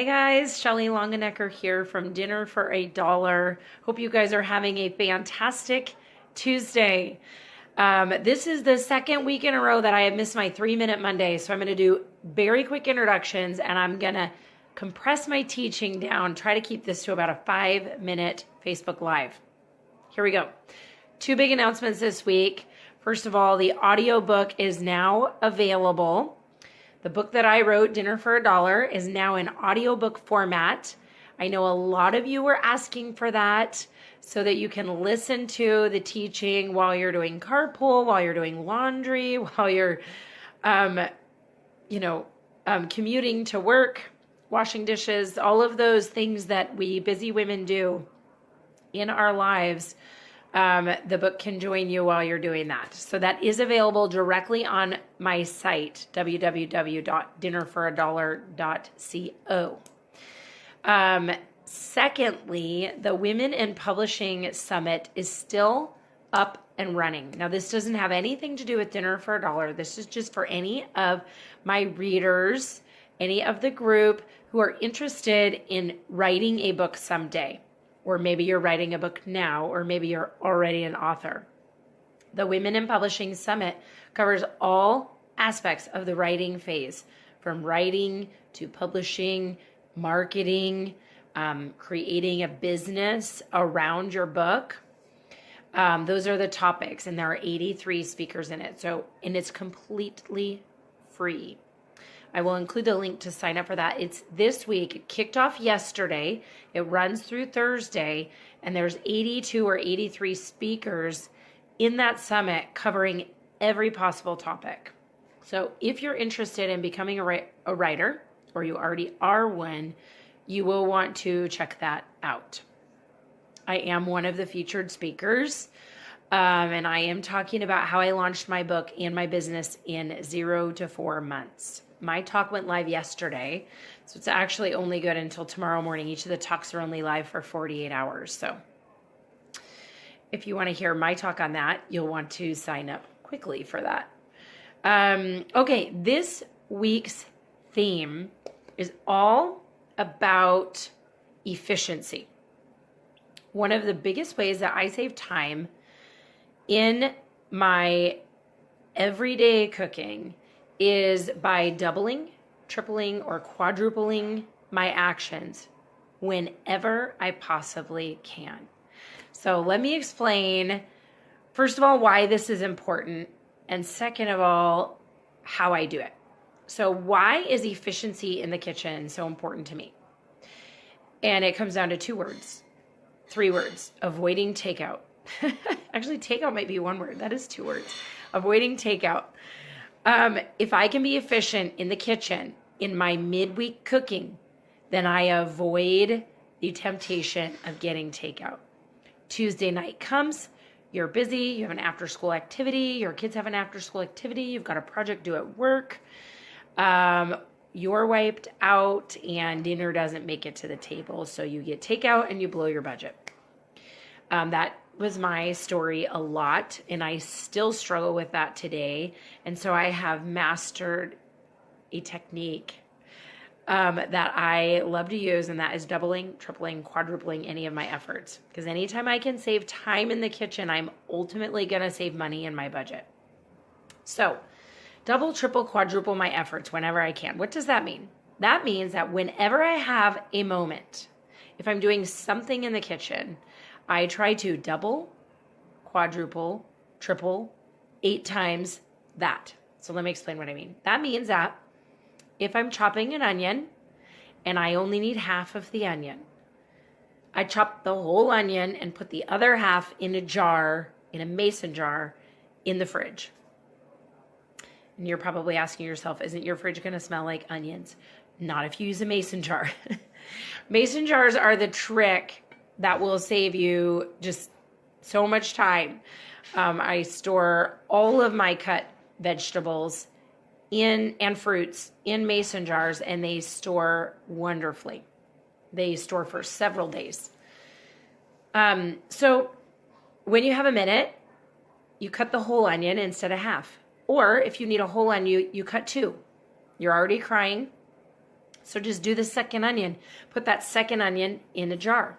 guys, Shelly Longenecker here from Dinner for a Dollar. Hope you guys are having a fantastic Tuesday. This is the second week in a row that I have missed my 3-minute Monday, so I'm going to do very quick introductions and I'm going to compress my teaching down, try to keep this to about a 5-minute Facebook Live. Here we go. 2 big announcements this week. First of all, the audiobook is now available. The book that I wrote, Dinner for a Dollar, is now in audiobook format. I know a lot of you were asking for that so that you can listen to the teaching while you're doing carpool, while you're doing laundry, while you're, commuting to work, washing dishes, all of those things that we busy women do in our lives. The book can join you while you're doing that. So that is available directly on my site, www.dinnerforadollar.co. Secondly, the Women in Publishing Summit is still up and running. Now, this doesn't have anything to do with Dinner for a Dollar. This is just for any of my readers, any of the group who are interested in writing a book someday. Or maybe you're writing a book now, or maybe you're already an author. The Women in Publishing Summit covers all aspects of the writing phase, from writing to publishing, marketing, creating a business around your book. Those are the topics, and there are 83 speakers in it. And it's completely free. I will include the link to sign up for that. It's this week. It kicked off yesterday. It runs through Thursday, and there's 82 or 83 speakers in that summit covering every possible topic. So if you're interested in becoming a writer, or you already are one, you will want to check that out. I am one of the featured speakers, and I am talking about how I launched my book and my business in 0 to 4 months. My talk went live yesterday, so it's actually only good until tomorrow morning. Each of the talks are only live for 48 hours. So if you want to hear my talk on that, you'll want to sign up quickly for that. Okay, this week's theme is all about efficiency. One of the biggest ways that I save time in my everyday cooking is by doubling, tripling, or quadrupling my actions whenever I possibly can. So let me explain, first of all, why this is important, and second of all, how I do it. So why is efficiency in the kitchen so important to me? And it comes down to 3 words: avoiding takeout. Actually, takeout might be 1 word. That is 2 words. Avoiding takeout. If I can be efficient in the kitchen in my midweek cooking, then I avoid the temptation of getting takeout. Tuesday night comes, you're busy, you have an after-school activity, your kids have an after-school activity, you've got a project due at work, you're wiped out, and dinner doesn't make it to the table, so you get takeout and you blow your budget. That was my story a lot, and I still struggle with that today. And so I have mastered a technique that I love to use, and that is doubling, tripling, quadrupling any of my efforts. Because anytime I can save time in the kitchen, I'm ultimately going to save money in my budget. So double, triple, quadruple my efforts whenever I can. What does that mean? That means that whenever I have a moment, if I'm doing something in the kitchen, I try to double, quadruple, triple, 8 times that. So let me explain what I mean. That means that if I'm chopping an onion and I only need half of the onion, I chop the whole onion and put the other half in a jar, in a mason jar, in the fridge. And you're probably asking yourself, isn't your fridge going to smell like onions? Not if you use a mason jar. Mason jars are the trick that will save you just so much time. I store all of my cut vegetables and fruits in mason jars, and they store wonderfully. They store for several days. So when you have a minute, you cut the whole onion instead of half. Or if you need a whole onion, you cut 2. You're already crying. So just do the second onion. Put that second onion in a jar.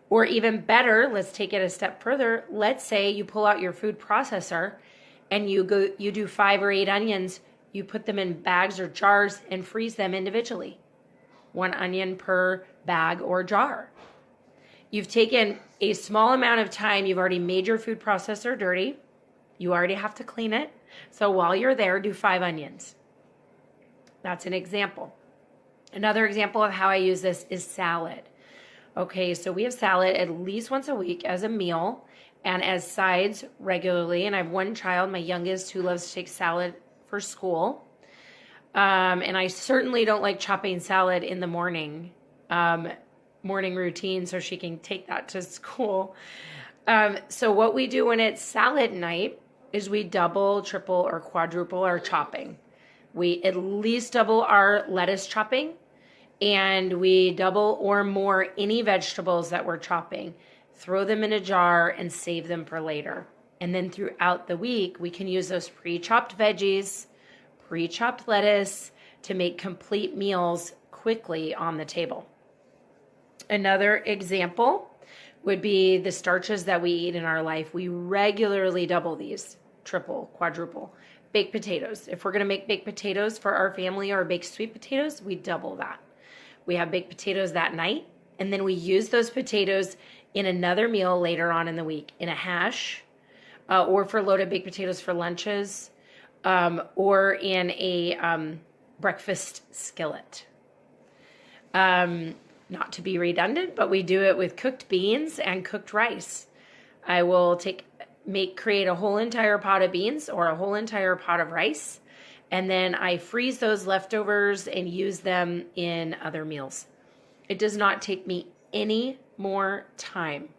Or even better, let's take it a step further. Let's say you pull out your food processor and you do 5 or 8 onions. You put them in bags or jars and freeze them individually. 1 onion per bag or jar. You've taken a small amount of time. You've already made your food processor dirty. You already have to clean it. So while you're there, do 5 onions. That's an example. Another example of how I use this is salad. Okay, so we have salad at least once a week as a meal and as sides regularly. And I have one child, my youngest, who loves to take salad for school. And I certainly don't like chopping salad in the morning routine so she can take that to school. So what we do when it's salad night is we double, triple, or quadruple our chopping. We at least double our lettuce chopping, and we double or more any vegetables that we're chopping. Throw them in a jar and save them for later. And then throughout the week, we can use those pre-chopped veggies, pre-chopped lettuce to make complete meals quickly on the table. Another example would be the starches that we eat in our life. We regularly double these, triple, quadruple. Baked potatoes. If we're going to make baked potatoes for our family or baked sweet potatoes, we double that. We have baked potatoes that night, and then we use those potatoes in another meal later on in the week, in a hash, or for loaded baked potatoes for lunches, or in a breakfast skillet. Not to be redundant, but we do it with cooked beans and cooked rice. I will create a whole entire pot of beans or a whole entire pot of rice, and then I freeze those leftovers and use them in other meals. It does not take me any more time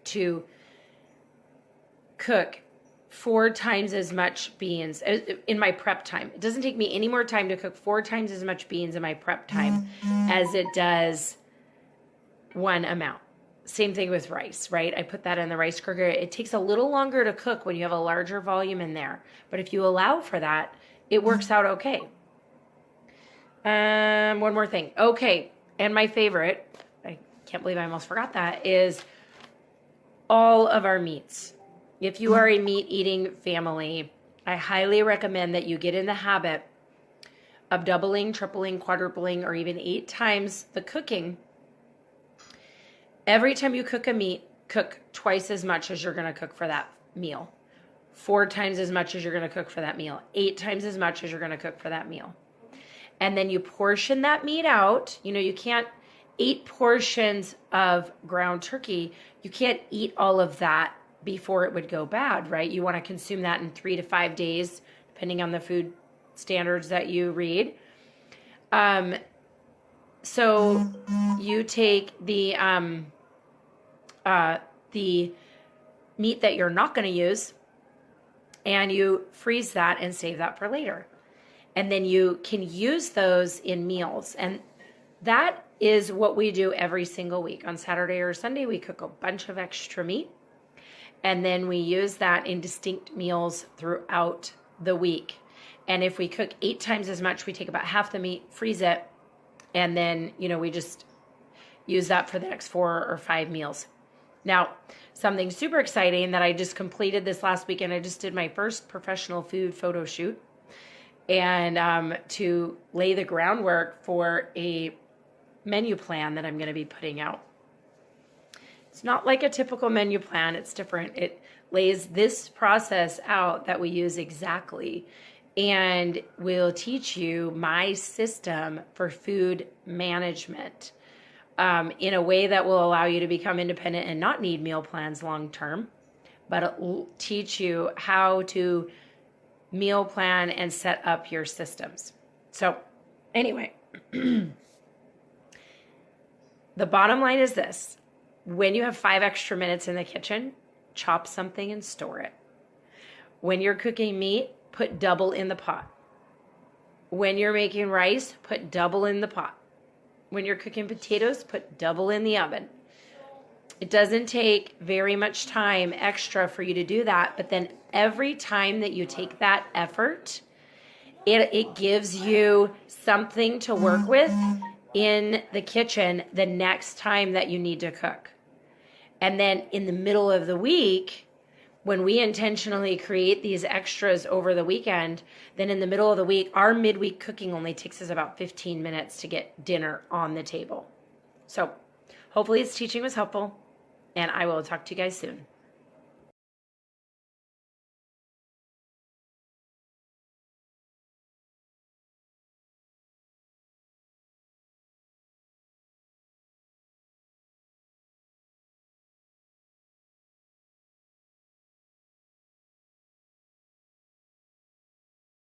to cook 4 times as much beans in my prep time. It doesn't take me any more time to cook 4 times as much beans in my prep time as it does one amount. Same thing with rice, right? I put that in the rice cooker. It takes a little longer to cook when you have a larger volume in there. But if you allow for that, it works out okay. One more thing. Okay, and my favorite, I can't believe I almost forgot that, is all of our meats. If you are a meat-eating family, I highly recommend that you get in the habit of doubling, tripling, quadrupling, or even 8 times the cooking. Every time you cook a meat, cook twice as much as you're going to cook for that meal. 4 times as much as you're going to cook for that meal. 8 times as much as you're going to cook for that meal. And then you portion that meat out. You know, you can't 8 portions of ground turkey. You can't eat all of that before it would go bad, right? You want to consume that in 3 to 5 days, depending on the food standards that you read. So you take the meat that you're not going to use and you freeze that and save that for later. And then you can use those in meals. And that is what we do every single week. On Saturday or Sunday, we cook a bunch of extra meat. And then we use that in distinct meals throughout the week. And if we cook 8 times as much, we take about half the meat, freeze it, and then, we just use that for the next 4 or 5 meals. Now, something super exciting that I just completed this last weekend, I just did my first professional food photo shoot. And to lay the groundwork for a menu plan that I'm going to be putting out. It's not like a typical menu plan. It's different. It lays this process out that we use exactly and will teach you my system for food management in a way that will allow you to become independent and not need meal plans long term, but it will teach you how to meal plan and set up your systems. So anyway, the bottom line is this. When you have 5 extra minutes in the kitchen, chop something and store it. When you're cooking meat, put double in the pot. When you're making rice, put double in the pot. When you're cooking potatoes, put double in the oven. It doesn't take very much time extra for you to do that, but then every time that you take that effort It gives you something to work with in the kitchen the next time that you need to cook. And then in the middle of the week, when we intentionally create these extras over the weekend, then in the middle of the week, our midweek cooking only takes us about 15 minutes to get dinner on the table. So hopefully this teaching was helpful, and I will talk to you guys soon.